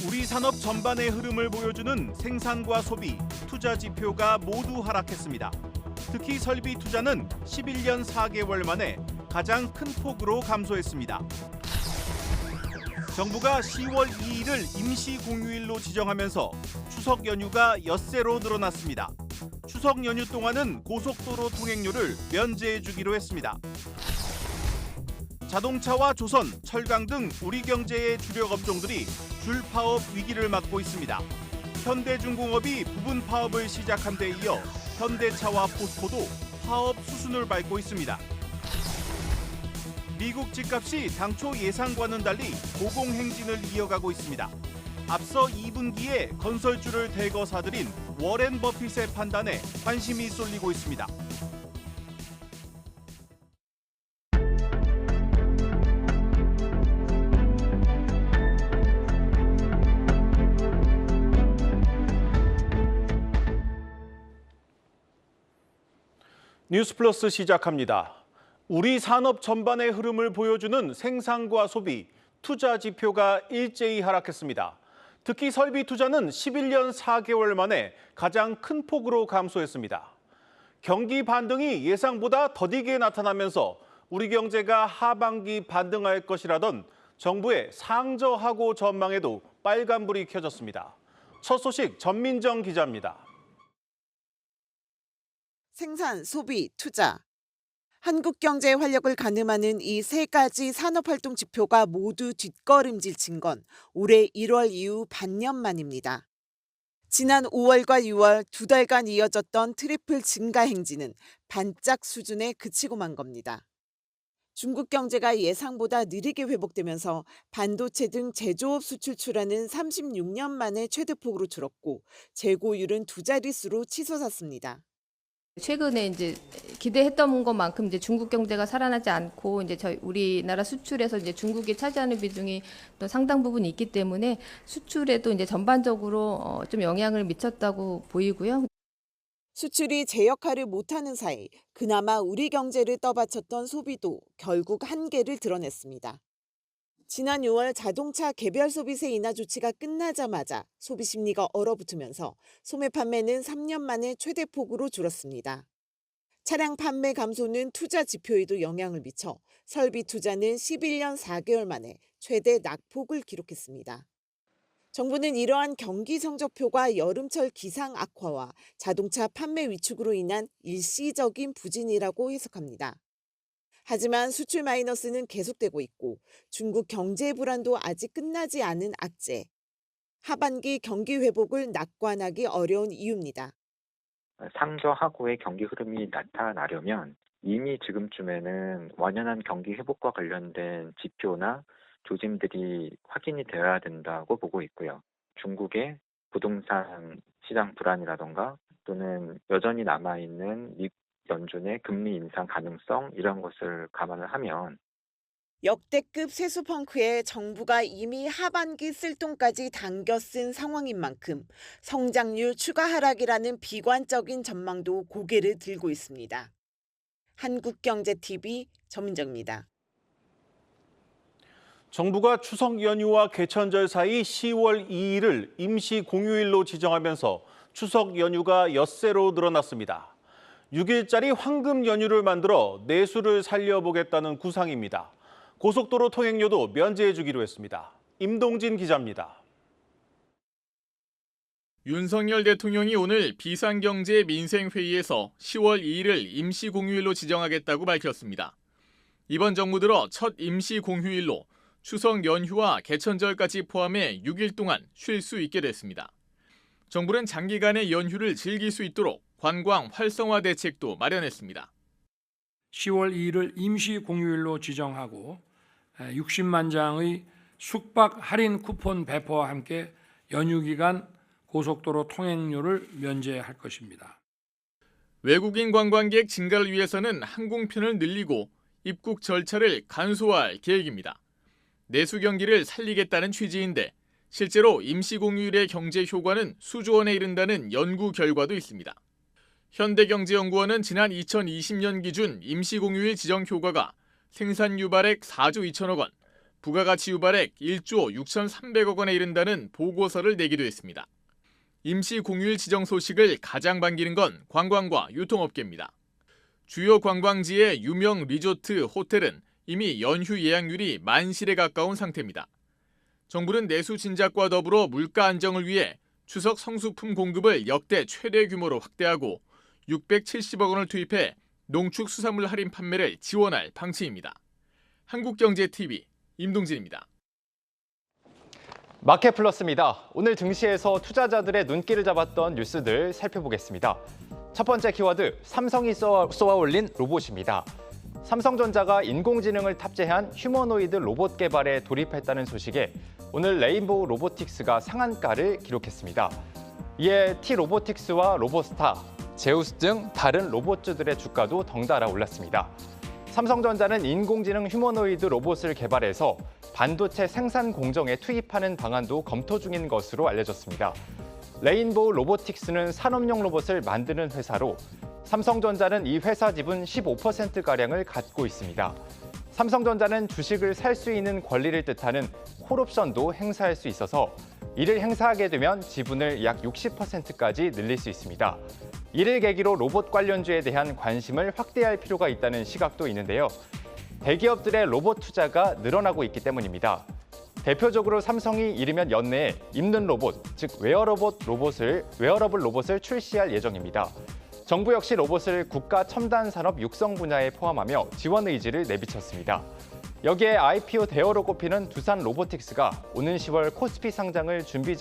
우리 산업 전반의 흐름을 보여주는 생산과 소비, 투자 지표가 모두 하락했습니다. 특히 설비 투자는 11년 4개월 만에 가장 큰 폭으로 감소했습니다. 정부가 10월 2일을 임시 공휴일로 지정하면서 추석 연휴가 엿새로 늘어났습니다. 추석 연휴 동안은 고속도로 통행료를 면제해 주기로 했습니다. 자동차와 조선, 철강 등 우리 경제의 주력 업종들이 줄 파업 위기를 맞고 있습니다. 현대중공업이 부분 파업을 시작한 데 이어 현대차와 포스코도 파업 수순을 밟고 있습니다. 미국 집값이 당초 예상과는 달리 고공행진을 이어가고 있습니다. 앞서 2분기에 건설주를 대거 사들인 워렌 버핏의 판단에 관심이 쏠리고 있습니다. 뉴스플러스 시작합니다. 우리 산업 전반의 흐름을 보여주는 생산과 소비, 투자 지표가 일제히 하락했습니다. 특히 설비 투자는 11년 4개월 만에 가장 큰 폭으로 감소했습니다. 경기 반등이 예상보다 더디게 나타나면서 우리 경제가 하반기 반등할 것이라던 정부의 상저하고 전망에도 빨간불이 켜졌습니다. 첫 소식 전민정 기자입니다. 생산, 소비, 투자. 한국 경제의 활력을 가늠하는 이 세 가지 산업활동 지표가 모두 뒷걸음질 친 건 올해 1월 이후 반년 만입니다. 지난 5월과 6월 두 달간 이어졌던 트리플 증가 행진은 반짝 수준에 그치고 만 겁니다. 중국 경제가 예상보다 느리게 회복되면서 반도체 등 제조업 수출 출하는 36년 만에 최대폭으로 줄었고 재고율은 두 자릿수로 치솟았습니다. 최근에 이제 기대했던 것만큼 이제 중국 경제가 살아나지 않고 이제 우리나라 수출에서 이제 중국이 차지하는 비중이 또 상당 부분 있기 때문에 수출에도 이제 전반적으로 좀 영향을 미쳤다고 보이고요. 수출이 제 역할을 못하는 사이 그나마 우리 경제를 떠받쳤던 소비도 결국 한계를 드러냈습니다. 지난 6월 자동차 개별 소비세 인하 조치가 끝나자마자 소비 심리가 얼어붙으면서 소매 판매는 3년 만에 최대폭으로 줄었습니다. 차량 판매 감소는 투자 지표에도 영향을 미쳐 설비 투자는 11년 4개월 만에 최대 낙폭을 기록했습니다. 정부는 이러한 경기 성적표가 여름철 기상 악화와 자동차 판매 위축으로 인한 일시적인 부진이라고 해석합니다. 하지만 수출 마이너스는 계속되고 있고 중국 경제 불안도 아직 끝나지 않은 악재. 하반기 경기 회복을 낙관하기 어려운 이유입니다. 상저하고의 경기 흐름이 나타나려면 이미 지금쯤에는 완연한 경기 회복과 관련된 지표나 조짐들이 확인이 되어야 된다고 보고 있고요. 중국의 부동산 시장 불안이라던가 또는 여전히 남아있는 연준의 금리 인상 가능성 이런 것을 감안을 하면 역대급 세수 펑크에 정부가 이미 하반기 쓸 돈까지 당겨 쓴 상황인 만큼 성장률 추가 하락이라는 비관적인 전망도 고개를 들고 있습니다. 한국경제TV 전민정입니다. 정부가 추석 연휴와 개천절 사이 10월 2일을 임시 공휴일로 지정하면서 추석 연휴가 엿새로 늘어났습니다. 6일짜리 황금 연휴를 만들어 내수를 살려보겠다는 구상입니다. 고속도로 통행료도 면제해 주기로 했습니다. 임동진 기자입니다. 윤석열 대통령이 오늘 비상경제 민생회의에서 10월 2일을 임시 공휴일로 지정하겠다고 밝혔습니다. 이번 정부 들어 첫 임시 공휴일로 추석 연휴와 개천절까지 포함해 6일 동안 쉴 수 있게 됐습니다. 정부는 장기간의 연휴를 즐길 수 있도록 관광 활성화 대책도 마련했습니다. 10월 2일을 임시 공휴일로 지정하고 60만 장의 숙박 할인 쿠폰 배포와 함께 연휴 기간 고속도로 통행료를 면제할 것입니다. 외국인 관광객 증가를 위해서는 항공편을 늘리고 입국 절차를 간소화할 계획입니다. 내수 경기를 살리겠다는 취지인데 실제로 임시 공휴일의 경제 효과는 수조 원에 이른다는 연구 결과도 있습니다. 현대경제연구원은 지난 2020년 기준 임시 공휴일 지정 효과가 생산 유발액 4조 2천억 원, 부가가치 유발액 1조 6,300억 원에 이른다는 보고서를 내기도 했습니다. 임시 공휴일 지정 소식을 가장 반기는 건 관광과 유통업계입니다. 주요 관광지의 유명 리조트, 호텔은 이미 연휴 예약률이 만실에 가까운 상태입니다. 정부는 내수 진작과 더불어 물가 안정을 위해 추석 성수품 공급을 역대 최대 규모로 확대하고 670억 원을 투입해 농축수산물 할인 판매를 지원할 방침입니다. 한국경제TV 임동진입니다. 마켓플러스입니다. 오늘 증시에서 투자자들의 눈길을 잡았던 뉴스들 살펴보겠습니다. 첫 번째 키워드, 삼성이 쏘아올린 로봇입니다. 삼성전자가 인공지능을 탑재한 휴머노이드 로봇 개발에 돌입했다는 소식에 오늘 레인보우 로보틱스가 상한가를 기록했습니다. 이에 T로보틱스와 로보스타, 제우스 등 다른 로봇주들의 주가도 덩달아 올랐습니다. 삼성전자는 인공지능 휴머노이드 로봇을 개발해서 반도체 생산 공정에 투입하는 방안도 검토 중인 것으로 알려졌습니다. 레인보우 로보틱스는 산업용 로봇을 만드는 회사로 삼성전자는 이 회사 지분 15%가량을 갖고 있습니다. 삼성전자는 주식을 살 수 있는 권리를 뜻하는 콜옵션도 행사할 수 있어서 이를 행사하게 되면 지분을 약 60%까지 늘릴 수 있습니다. 이를 계기로 로봇 관련주에 대한 관심을 확대할 필요가 있다는 시각도 있는데요. 대기업들의 로봇 투자가 늘어나고 있기 때문입니다. 대표적으로 삼성이 이르면 연내에 입는 로봇, 즉 웨어러블 로봇을 출시할 예정입니다. 정부 역시 로봇을 국가 첨단 산업 육성 분야에 포함하며 지원 의지를 내비쳤습니다. 여기에 IPO 대어로 꼽히는 두산 로보틱스가 오는 10월 코스피 상장을 준비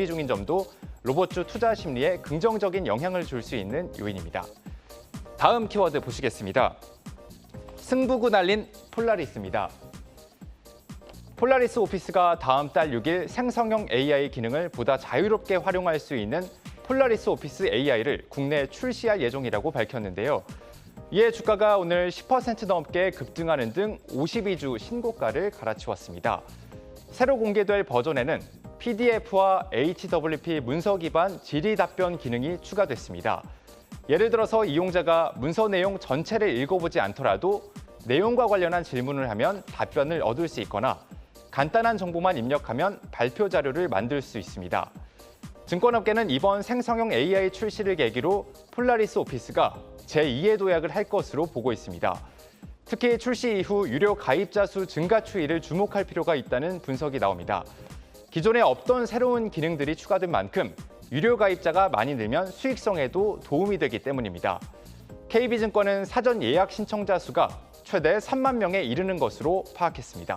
중인 점도 로봇주 투자 심리에 긍정적인 영향을 줄 수 있는 요인입니다. 다음 키워드 보시겠습니다. 승부구 날린 폴라리스입니다. 폴라리스 오피스가 다음 달 6일 생성형 AI 기능을 보다 자유롭게 활용할 수 있는 폴라리스 오피스 AI를 국내에 출시할 예정이라고 밝혔는데요. 이에 주가가 오늘 10% 넘게 급등하는 등 52주 신고가를 갈아치웠습니다. 새로 공개될 버전에는 PDF와 HWP 문서 기반 질의 답변 기능이 추가됐습니다. 예를 들어서 이용자가 문서 내용 전체를 읽어보지 않더라도 내용과 관련한 질문을 하면 답변을 얻을 수 있거나 간단한 정보만 입력하면 발표 자료를 만들 수 있습니다. 증권업계는 이번 생성형 AI 출시를 계기로 폴라리스 오피스가 제2의 도약을 할 것으로 보고 있습니다. 특히 출시 이후 유료 가입자 수 증가 추이를 주목할 필요가 있다는 분석이 나옵니다. 기존에 없던 새로운 기능들이 추가된 만큼 유료 가입자가 많이 늘면 수익성에도 도움이 되기 때문입니다. KB증권은 사전 예약 신청자 수가 최대 3만 명에 이르는 것으로 파악했습니다.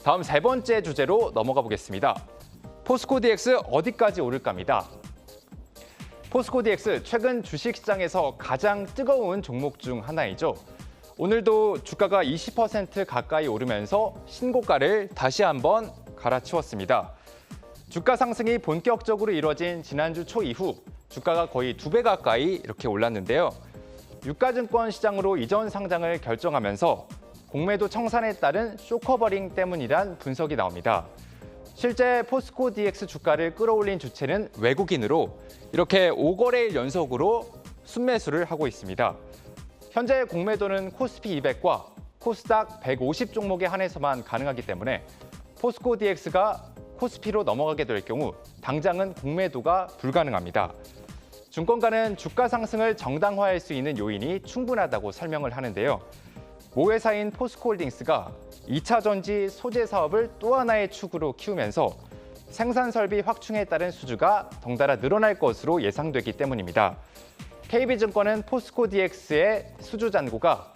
다음 세 번째 주제로 넘어가 보겠습니다. 포스코 DX 어디까지 오를까입니다. 포스코 DX 최근 주식시장에서 가장 뜨거운 종목 중 하나이죠. 오늘도 주가가 20% 가까이 오르면서 신고가를 다시 한번 갈아치웠습니다. 주가 상승이 본격적으로 이뤄진 지난주 초 이후 주가가 거의 2배 가까이 이렇게 올랐는데요. 유가증권 시장으로 이전 상장을 결정하면서 공매도 청산에 따른 쇼커버링 때문이란 분석이 나옵니다. 실제 포스코 DX 주가를 끌어올린 주체는 외국인으로 이렇게 5거래일 연속으로 순매수를 하고 있습니다. 현재 공매도는 코스피 200과 코스닥 150 종목에 한해서만 가능하기 때문에 포스코 DX가 코스피로 넘어가게 될 경우 당장은 공매도가 불가능합니다. 증권가는 주가 상승을 정당화할 수 있는 요인이 충분하다고 설명을 하는데요. 모회사인 포스코홀딩스가 2차 전지 소재 사업을 또 하나의 축으로 키우면서 생산 설비 확충에 따른 수주가 덩달아 늘어날 것으로 예상되기 때문입니다. KB증권은 포스코 DX의 수주 잔고가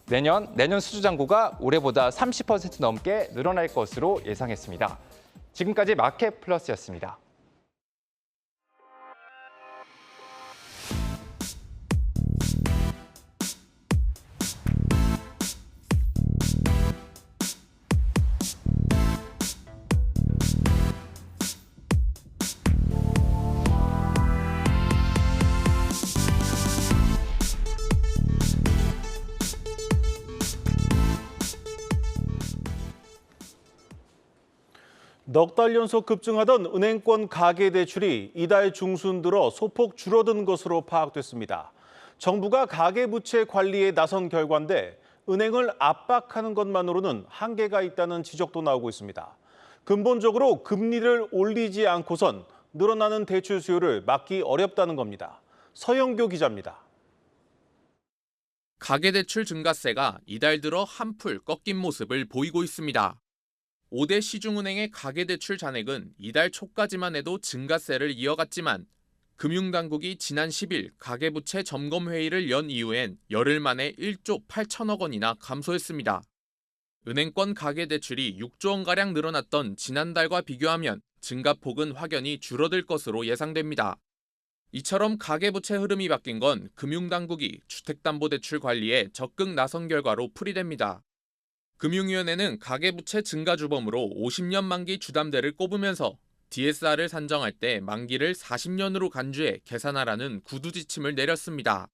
내년 수주 잔고가 올해보다 30% 넘게 늘어날 것으로 예상했습니다. 지금까지 마켓플러스였습니다. 넉 달 연속 급증하던 은행권 가계대출이 이달 중순 들어 소폭 줄어든 것으로 파악됐습니다. 정부가 가계부채 관리에 나선 결과인데 은행을 압박하는 것만으로는 한계가 있다는 지적도 나오고 있습니다. 근본적으로 금리를 올리지 않고선 늘어나는 대출 수요를 막기 어렵다는 겁니다. 서영교 기자입니다. 가계대출 증가세가 이달 들어 한풀 꺾인 모습을 보이고 있습니다. 5대 시중은행의 가계대출 잔액은 이달 초까지만 해도 증가세를 이어갔지만 금융당국이 지난 10일 가계부채 점검회의를 연 이후엔 열흘 만에 1조 8천억 원이나 감소했습니다. 은행권 가계대출이 6조 원가량 늘어났던 지난달과 비교하면 증가폭은 확연히 줄어들 것으로 예상됩니다. 이처럼 가계부채 흐름이 바뀐 건 금융당국이 주택담보대출 관리에 적극 나선 결과로 풀이됩니다. 금융위원회는 가계부채 증가주범으로 50년 만기 주담대를 꼽으면서 DSR을 산정할 때 만기를 40년으로 간주해 계산하라는 구두 지침을 내렸습니다.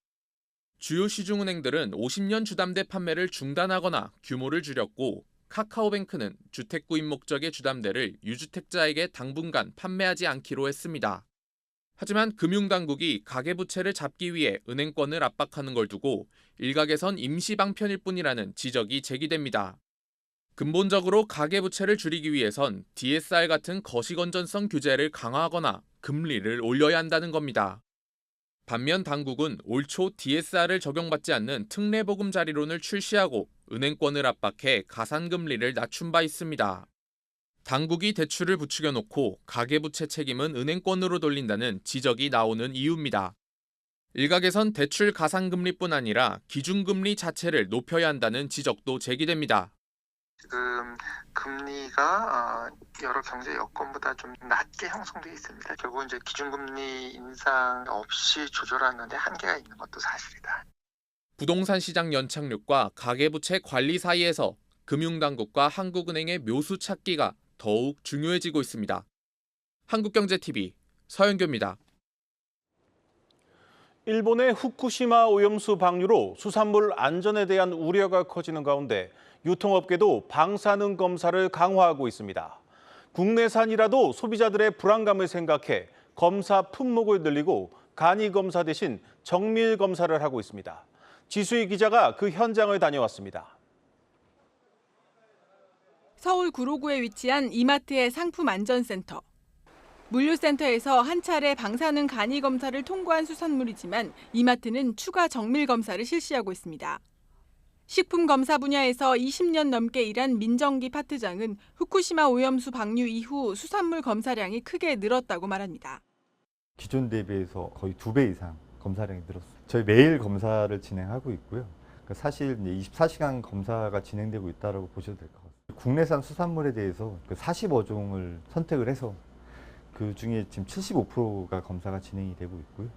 주요 시중은행들은 50년 주담대 판매를 중단하거나 규모를 줄였고 카카오뱅크는 주택 구입 목적의 주담대를 유주택자에게 당분간 판매하지 않기로 했습니다. 하지만 금융당국이 가계부채를 잡기 위해 은행권을 압박하는 걸 두고 일각에선 임시 방편일 뿐이라는 지적이 제기됩니다. 근본적으로 가계부채를 줄이기 위해선 DSR 같은 거시건전성 규제를 강화하거나 금리를 올려야 한다는 겁니다. 반면 당국은 올 초 DSR을 적용받지 않는 특례보금자리론을 출시하고 은행권을 압박해 가산금리를 낮춘 바 있습니다. 당국이 대출을 부추겨 놓고 가계부채 책임은 은행권으로 돌린다는 지적이 나오는 이유입니다. 일각에선 대출 가산금리뿐 아니라 기준금리 자체를 높여야 한다는 지적도 제기됩니다. 지금 금리가 여러 경제 여건보다 좀 낮게 형성되어 있습니다. 결국 이제 기준금리 인상 없이 조절하는 데 한계가 있는 것도 사실이다. 부동산 시장 연착륙과 가계부채 관리 사이에서 금융당국과 한국은행의 묘수 찾기가 더욱 중요해지고 있습니다. 한국경제TV 서영교입니다. 일본의 후쿠시마 오염수 방류로 수산물 안전에 대한 우려가 커지는 가운데 유통업계도 방사능 검사를 강화하고 있습니다. 국내산이라도 소비자들의 불안감을 생각해 검사 품목을 늘리고 간이 검사 대신 정밀 검사를 하고 있습니다. 지수희 기자가 그 현장을 다녀왔습니다. 서울 구로구에 위치한 이마트의 상품안전센터. 물류센터에서 한 차례 방사능 간이 검사를 통과한 수산물이지만 이마트는 추가 정밀 검사를 실시하고 있습니다. 식품 검사 분야에서 20년 넘게 일한 민정기 파트장은 후쿠시마 오염수 방류 이후 수산물 검사량이 크게 늘었다고 말합니다. 기존 대비해서 거의 2배 이상 검사량이 늘었어요. 저희 매일 검사를 진행하고 있고요. 사실 24시간 검사가 진행되고 있다고 보셔도 될 것 같아요. 국내산 수산물에 대해서 45종을 선택을 해서 그 중에 지금 75%가 검사가 진행이 되고 있고요.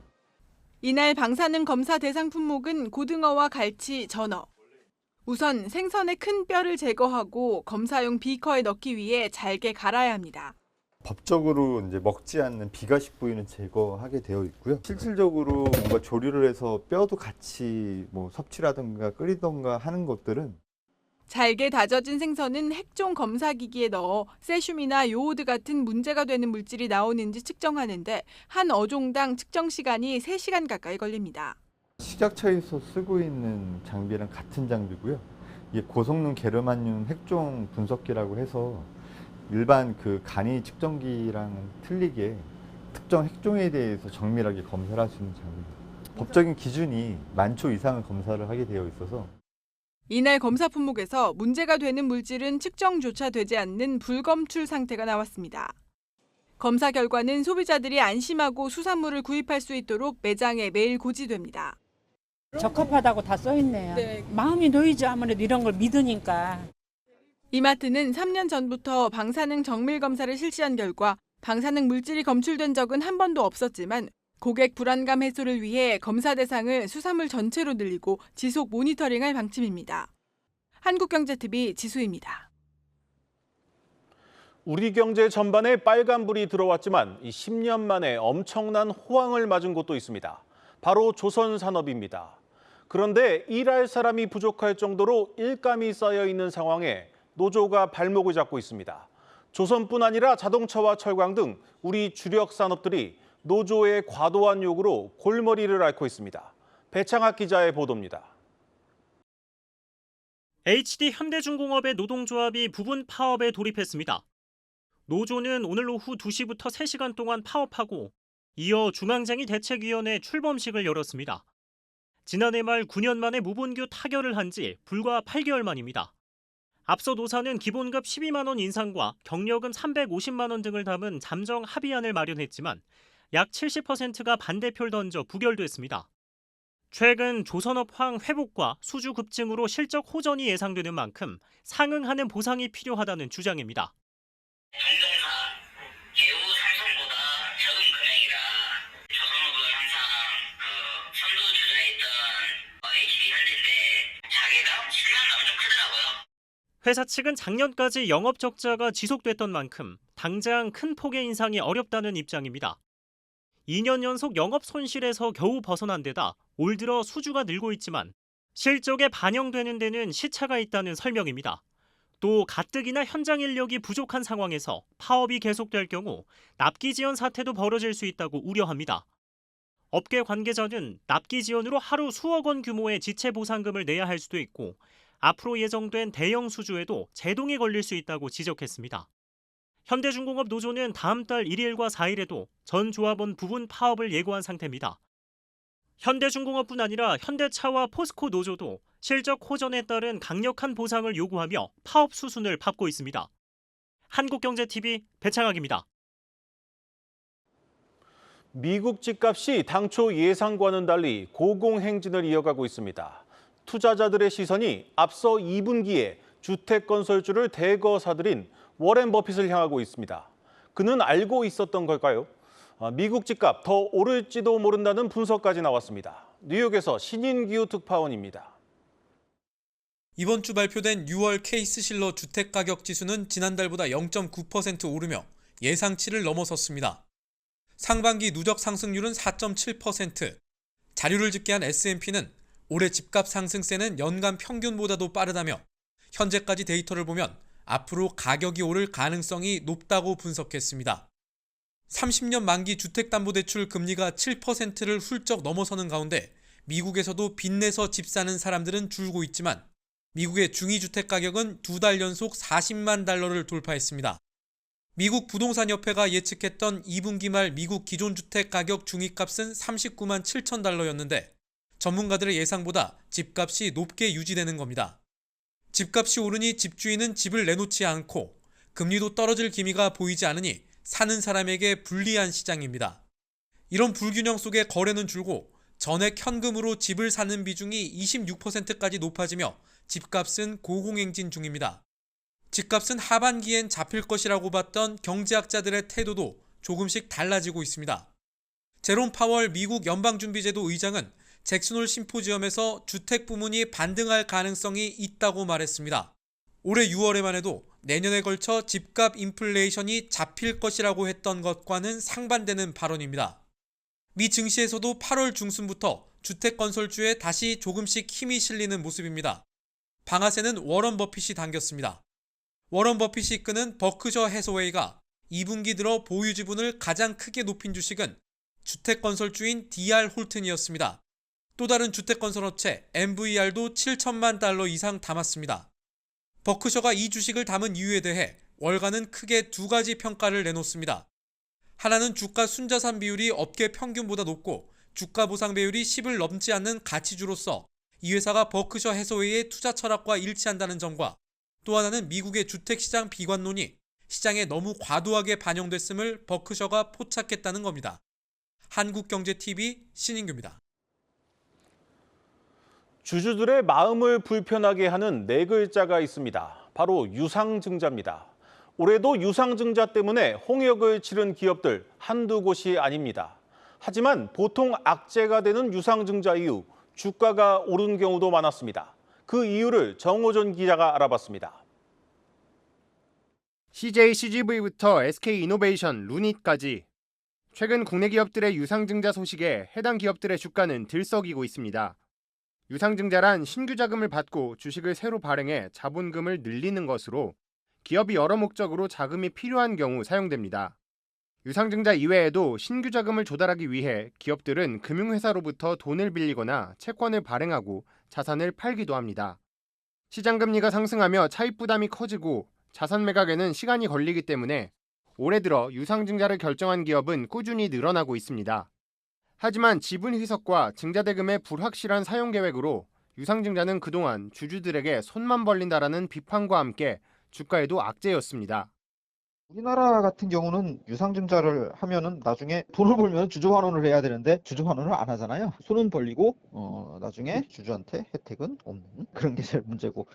이날 방사능 검사 대상 품목은 고등어와 갈치, 전어. 우선 생선의 큰 뼈를 제거하고 검사용 비커에 넣기 위해 잘게 갈아야 합니다. 법적으로 이제 먹지 않는 비가식 부위는 제거하게 되어 있고요. 실질적으로 뭔가 조리를 해서 뼈도 같이 섭취라든가 끓이던가 하는 것들은 잘게 다져진 생선은 핵종 검사기기에 넣어 세슘이나 요오드 같은 문제가 되는 물질이 나오는지 측정하는데 한 어종당 측정 시간이 3시간 가까이 걸립니다. 식약처에서 쓰고 있는 장비랑 같은 장비고요. 이게 고성능 게르마늄 핵종 분석기라고 해서 일반 그 간이 측정기랑 틀리게 특정 핵종에 대해서 정밀하게 검사를 할 수 있는 장비입니다. 법적인 기준이 10,000초 이상을 검사를 하게 되어 있어서 이날 검사 품목에서 문제가 되는 물질은 측정조차 되지 않는 불검출 상태가 나왔습니다. 검사 결과는 소비자들이 안심하고 수산물을 구입할 수 있도록 매장에 매일 고지됩니다. 적합하다고 다 써있네요. 네. 마음이 놓이죠. 아무래도 이런 걸 믿으니까. 이마트는 3년 전부터 방사능 정밀 검사를 실시한 결과 방사능 물질이 검출된 적은 한 번도 없었지만 고객 불안감 해소를 위해 검사 대상을 수산물 전체로 늘리고 지속 모니터링할 방침입니다. 한국경제TV 지수입니다. 우리 경제 전반에 빨간불이 들어왔지만 10년 만에 엄청난 호황을 맞은 곳도 있습니다. 바로 조선산업입니다. 그런데 일할 사람이 부족할 정도로 일감이 쌓여 있는 상황에 노조가 발목을 잡고 있습니다. 조선뿐 아니라 자동차와 철강 등 우리 주력 산업들이 노조의 과도한 요구로 골머리를 앓고 있습니다. 배창학 기자의 보도입니다. HD 현대중공업의 노동조합이 부분 파업에 돌입했습니다. 노조는 오늘 오후 2시부터 3시간 동안 파업하고 이어 중앙쟁의 대책위원회 출범식을 열었습니다. 지난해 말 9년 만에 무분규 타결을 한 지 불과 8개월 만입니다. 앞서 노사는 기본급 12만 원 인상과 경력금 350만 원 등을 담은 잠정 합의안을 마련했지만 약 70%가 반대표를 던져 부결됐습니다. 최근 조선업황 회복과 수주 급증으로 실적 호전이 예상되는 만큼 상응하는 보상이 필요하다는 주장입니다. 동종사, 개우 삼성보다 적은 금액이라 조선업은 항상 선두주자였던 HD 현대인데 자괴감, 실망감이 좀 크더라고요. 회사 측은 작년까지 영업 적자가 지속됐던 만큼 당장 큰 폭의 인상이 어렵다는 입장입니다. 2년 연속 영업 손실에서 겨우 벗어난 데다 올 들어 수주가 늘고 있지만 실적에 반영되는 데는 시차가 있다는 설명입니다. 또 가뜩이나 현장 인력이 부족한 상황에서 파업이 계속될 경우 납기 지연 사태도 벌어질 수 있다고 우려합니다. 업계 관계자는 납기 지연으로 하루 수억 원 규모의 지체 보상금을 내야 할 수도 있고 앞으로 예정된 대형 수주에도 제동이 걸릴 수 있다고 지적했습니다. 현대중공업 노조는 다음 달 1일과 4일에도 전 조합원 부분 파업을 예고한 상태입니다. 현대중공업뿐 아니라 현대차와 포스코 노조도 실적 호전에 따른 강력한 보상을 요구하며 파업 수순을 밟고 있습니다. 한국경제TV 배창학입니다. 미국 집값이 당초 예상과는 달리 고공행진을 이어가고 있습니다. 투자자들의 시선이 앞서 2분기에 주택 건설주를 대거 사들인 워렌 버핏을 향하고 있습니다. 그는 알고 있었던 걸까요? 미국 집값 더 오를지도 모른다는 분석까지 나왔습니다. 뉴욕에서 신인기우 특파원입니다. 이번 주 발표된 6월 케이스실러 주택가격지수는 지난달보다 0.9% 오르며 예상치를 넘어섰습니다. 상반기 누적 상승률은 4.7%, 자료를 집계한 S&P는 올해 집값 상승세는 연간 평균보다도 빠르다며 현재까지 데이터를 보면 앞으로 가격이 오를 가능성이 높다고 분석했습니다. 30년 만기 주택담보대출 금리가 7%를 훌쩍 넘어서는 가운데 미국에서도 빚내서 집 사는 사람들은 줄고 있지만 미국의 중위주택 가격은 2달 연속 40만 달러를 돌파했습니다. 미국 부동산협회가 예측했던 2분기 말 미국 기존주택 가격 중위값은 39만 7천 달러였는데 전문가들의 예상보다 집값이 높게 유지되는 겁니다. 집값이 오르니 집주인은 집을 내놓지 않고 금리도 떨어질 기미가 보이지 않으니 사는 사람에게 불리한 시장입니다. 이런 불균형 속에 거래는 줄고 전액 현금으로 집을 사는 비중이 26%까지 높아지며 집값은 고공행진 중입니다. 집값은 하반기엔 잡힐 것이라고 봤던 경제학자들의 태도도 조금씩 달라지고 있습니다. 제롬 파월 미국 연방준비제도 의장은 잭슨홀 심포지엄에서 주택 부문이 반등할 가능성이 있다고 말했습니다. 올해 6월에만 해도 내년에 걸쳐 집값 인플레이션이 잡힐 것이라고 했던 것과는 상반되는 발언입니다. 미 증시에서도 8월 중순부터 주택 건설주에 다시 조금씩 힘이 실리는 모습입니다. 방아쇠는 워런 버핏이 당겼습니다. 워런 버핏이 이끄는 버크셔 해서웨이가 2분기 들어 보유 지분을 가장 크게 높인 주식은 주택 건설주인 DR 홀튼이었습니다. 또 다른 주택건설업체 MVR도 7천만 달러 이상 담았습니다. 버크셔가 이 주식을 담은 이유에 대해 월가는 크게 두 가지 평가를 내놓습니다. 하나는 주가 순자산 비율이 업계 평균보다 높고 주가 보상 배율이 10을 넘지 않는 가치주로서 이 회사가 버크셔 해서웨이의 투자 철학과 일치한다는 점과 또 하나는 미국의 주택시장 비관론이 시장에 너무 과도하게 반영됐음을 버크셔가 포착했다는 겁니다. 한국경제TV 신인규입니다. 주주들의 마음을 불편하게 하는 네 글자가 있습니다. 바로 유상증자입니다. 올해도 유상증자 때문에 홍역을 치른 기업들 한두 곳이 아닙니다. 하지만 보통 악재가 되는 유상증자 이후 주가가 오른 경우도 많았습니다. 그 이유를 정호전 기자가 알아봤습니다. CJ CGV부터 SK이노베이션, 루닛까지 최근 국내 기업들의 유상증자 소식에 해당 기업들의 주가는 들썩이고 있습니다. 유상증자란 신규 자금을 받고 주식을 새로 발행해 자본금을 늘리는 것으로 기업이 여러 목적으로 자금이 필요한 경우 사용됩니다. 유상증자 이외에도 신규 자금을 조달하기 위해 기업들은 금융회사로부터 돈을 빌리거나 채권을 발행하고 자산을 팔기도 합니다. 시장 금리가 상승하며 차입 부담이 커지고 자산 매각에는 시간이 걸리기 때문에 올해 들어 유상증자를 결정한 기업은 꾸준히 늘어나고 있습니다. 하지만 지분 희석과 증자대금의 불확실한 사용 계획으로 유상증자는 그동안 주주들에게 손만 벌린다라는 비판과 함께 주가에도 악재였습니다. 우리나라 같은 경우는 유상증자를 하면은 나중에 돈을 벌면 주주 환원을 해야 되는데 주주 환원을 안 하잖아요. 손은 벌리고 나중에 주주한테 혜택은 없는 그런 게 제일 문제고.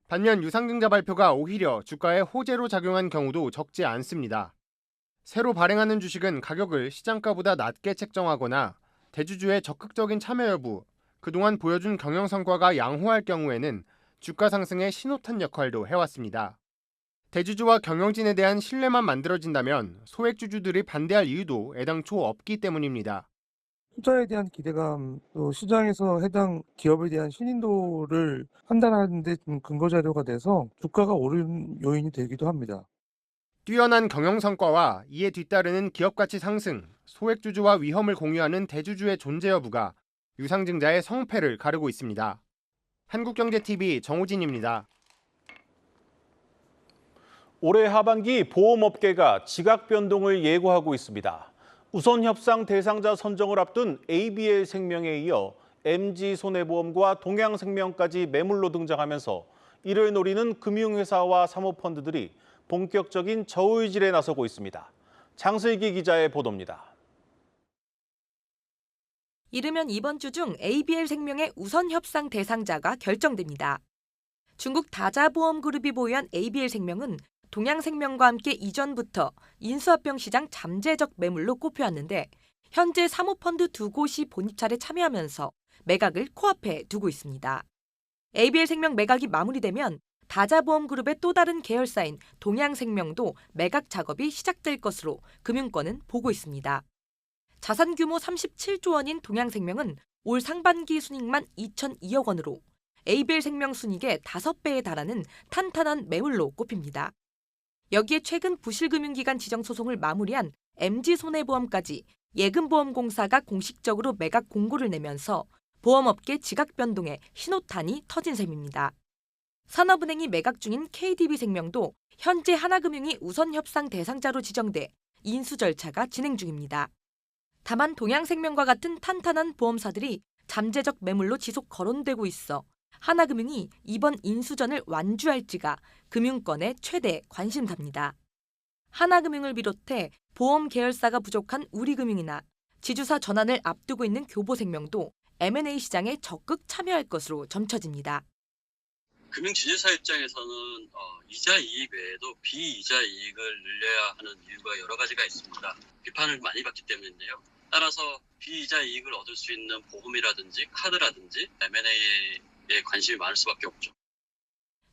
반면 유상증자 발표가 오히려 주가에 호재로 작용한 경우도 적지 않습니다. 새로 발행하는 주식은 가격을 시장가보다 낮게 책정하거나 대주주의 적극적인 참여 여부, 그동안 보여준 경영 성과가 양호할 경우에는 주가 상승의 신호탄 역할도 해왔습니다. 대주주와 경영진에 대한 신뢰만 만들어진다면 소액주주들이 반대할 이유도 애당초 없기 때문입니다. 투자에 대한 기대감, 또 시장에서 해당 기업에 대한 신인도를 판단하는 데 좀 근거 자료가 돼서 주가가 오른 요인이 되기도 합니다. 뛰어난 경영 성과와 이에 뒤따르는 기업 가치 상승, 소액주주와 위험을 공유하는 대주주의 존재 여부가 유상증자의 성패를 가르고 있습니다. 한국경제TV 정호진입니다. 올해 하반기 보험업계가 지각 변동을 예고하고 있습니다. 우선 협상 대상자 선정을 앞둔 ABL생명에 이어 MG손해보험과 동양생명까지 매물로 등장하면서 이를 노리는 금융회사와 사모펀드들이 본격적인 저울질에 나서고 있습니다. 장슬기 기자의 보도입니다. 이르면 이번 주 중 ABL생명의 우선 협상 대상자가 결정됩니다. 중국 다자보험그룹이 보유한 ABL생명은 동양생명과 함께 이전부터 인수합병 시장 잠재적 매물로 꼽혀왔는데 현재 사모펀드 두 곳이 본입찰에 참여하면서 매각을 코앞에 두고 있습니다. ABL생명 매각이 마무리되면 다자보험그룹의 또 다른 계열사인 동양생명도 매각 작업이 시작될 것으로 금융권은 보고 있습니다. 자산 규모 37조 원인 동양생명은 올 상반기 순이익만 2,002억 원으로 ABL생명 순이익의 5배에 달하는 탄탄한 매물로 꼽힙니다. 여기에 최근 부실금융기관 지정 소송을 마무리한 MG손해보험까지 예금보험공사가 공식적으로 매각 공고를 내면서 보험업계 지각 변동에 신호탄이 터진 셈입니다. 산업은행이 매각 중인 KDB생명도 현재 하나금융이 우선 협상 대상자로 지정돼 인수 절차가 진행 중입니다. 다만 동양생명과 같은 탄탄한 보험사들이 잠재적 매물로 지속 거론되고 있어 하나금융이 이번 인수전을 완주할지가 금융권의 최대 관심사입니다. 하나금융을 비롯해 보험 계열사가 부족한 우리금융이나 지주사 전환을 앞두고 있는 교보생명도 M&A 시장에 적극 참여할 것으로 점쳐집니다. 금융지주사 입장에서는 이자 이익 외에도 비이자 이익을 늘려야 하는 이유가 여러 가지가 있습니다. 비판을 많이 받기 때문인데요. 따라서 비이자 이익을 얻을 수 있는 보험이라든지 카드라든지 M&A에 관심이 많을 수밖에 없죠.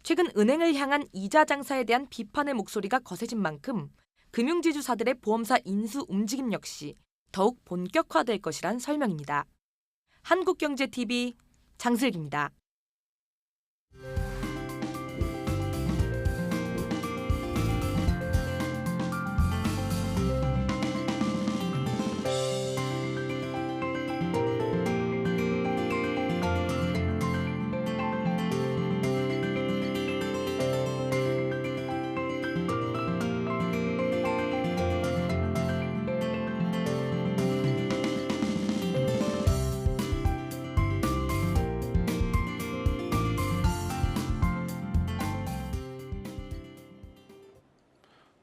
최근 은행을 향한 이자 장사에 대한 비판의 목소리가 거세진 만큼 금융지주사들의 보험사 인수 움직임 역시 더욱 본격화될 것이란 설명입니다. 한국경제TV 장슬기입니다.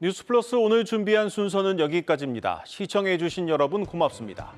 뉴스플러스 오늘 준비한 순서는 여기까지입니다. 시청해 주신 여러분 고맙습니다.